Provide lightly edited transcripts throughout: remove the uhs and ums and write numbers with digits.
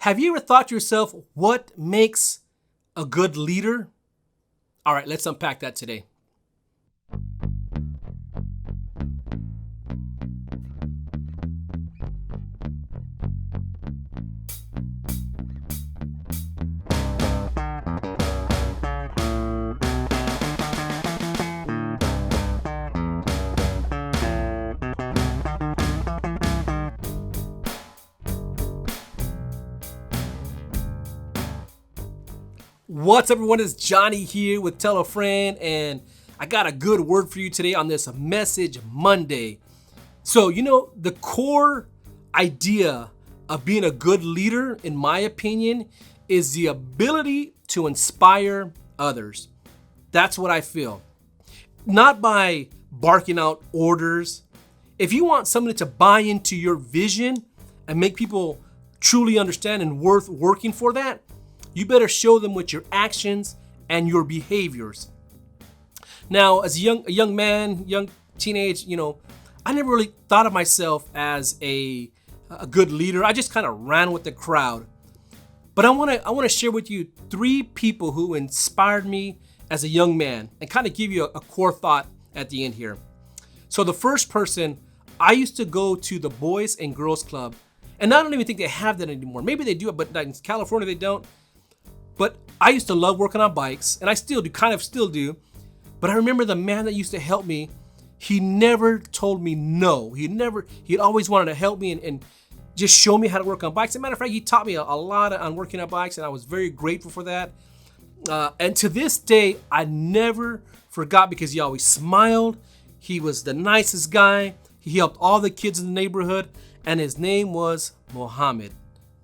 Have you ever thought to yourself, what makes a good leader? All right, let's unpack that today. What's up, everyone? It's Johnny here with Tell a Friend, and I got a good word for you today on this Message Monday. So, the core idea of being a good leader, in my opinion, is the ability to inspire others. That's what I feel. Not by barking out orders. If you want somebody to buy into your vision and make people truly understand and worth working for that, you better show them with your actions and your behaviors. Now, as a young man, young teenage, I never really thought of myself as a good leader. I just kind of ran with the crowd. But I want to share with you 3 people who inspired me as a young man and kind of give you a core thought at the end here. So the first person, I used to go to the Boys and Girls Club, and I don't even think they have that anymore. Maybe they do, but in California they don't. But I used to love working on bikes, and I still do. But I remember the man that used to help me, he never told me no. He'd always wanted to help me and just show me how to work on bikes. As a matter of fact, he taught me a lot on working on bikes, and I was very grateful for that. And to this day, I never forgot, because he always smiled. He was the nicest guy. He helped all the kids in the neighborhood, and his name was Mohammed.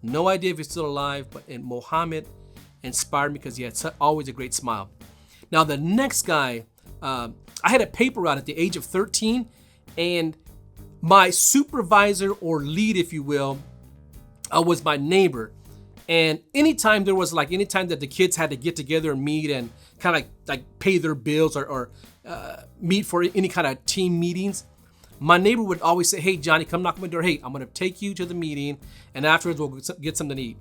No idea if he's still alive, but Mohammed inspired me because he had always a great smile. Now, the next guy, I had a paper route at the age of 13, and my supervisor or lead, if you will, was my neighbor. And anytime that the kids had to get together and meet and kind of like pay their bills or meet for any kind of team meetings, my neighbor would always say, "Hey, Johnny, come knock on my door. Hey, I'm going to take you to the meeting, and afterwards we'll get something to eat."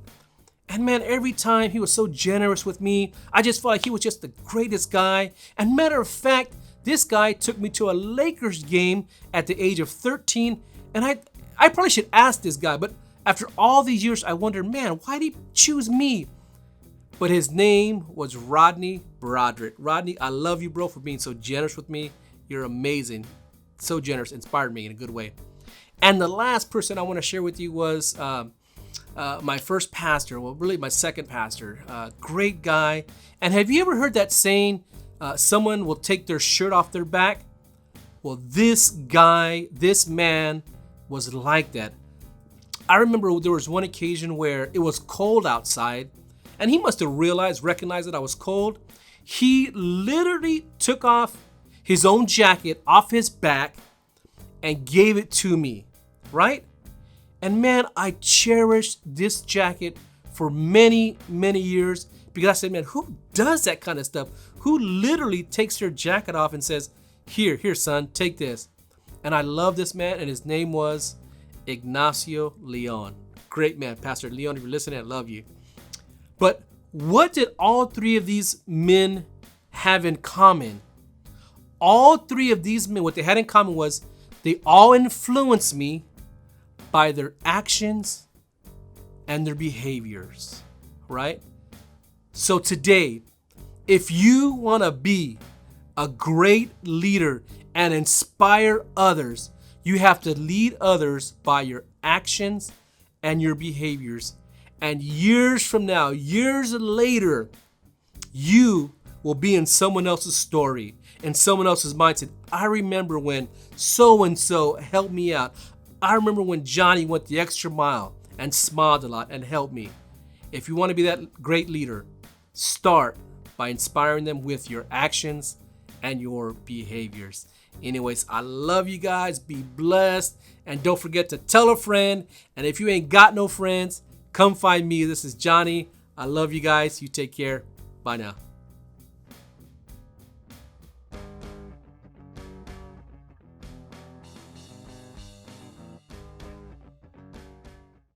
And man, every time he was so generous with me. I just felt like he was just the greatest guy. And matter of fact, this guy took me to a Lakers game at the age of 13. And I probably should ask this guy, but after all these years, I wonder, man, why did he choose me? But his name was Rodney Broderick. Rodney, I love you, bro, for being so generous with me. You're amazing. So generous, inspired me in a good way. And the last person I want to share with you was my first pastor, well, really my second pastor, great guy. And have you ever heard that saying, someone will take their shirt off their back? Well, this man was like that. I remember there was one occasion where it was cold outside, and he must have recognized that I was cold. He literally took off his own jacket off his back and gave it to me, right? And man, I cherished this jacket for many, many years, because I said, man, who does that kind of stuff? Who literally takes their jacket off and says, here, son, take this. And I love this man, and his name was Ignacio Leon. Great man, Pastor Leon, if you're listening, I love you. But what did all 3 of these men have in common? All 3 of these men, what they had in common was they all influenced me by their actions and their behaviors, right? So today, if you want to be a great leader and inspire others, you have to lead others by your actions and your behaviors. And years from now, years later, you will be in someone else's story, in someone else's mindset. I remember when so-and-so helped me out. I remember when Johnny went the extra mile and smiled a lot and helped me. If you want to be that great leader, start by inspiring them with your actions and your behaviors. Anyways, I love you guys. Be blessed. And don't forget to tell a friend. And if you ain't got no friends, come find me. This is Johnny. I love you guys. You take care. Bye now.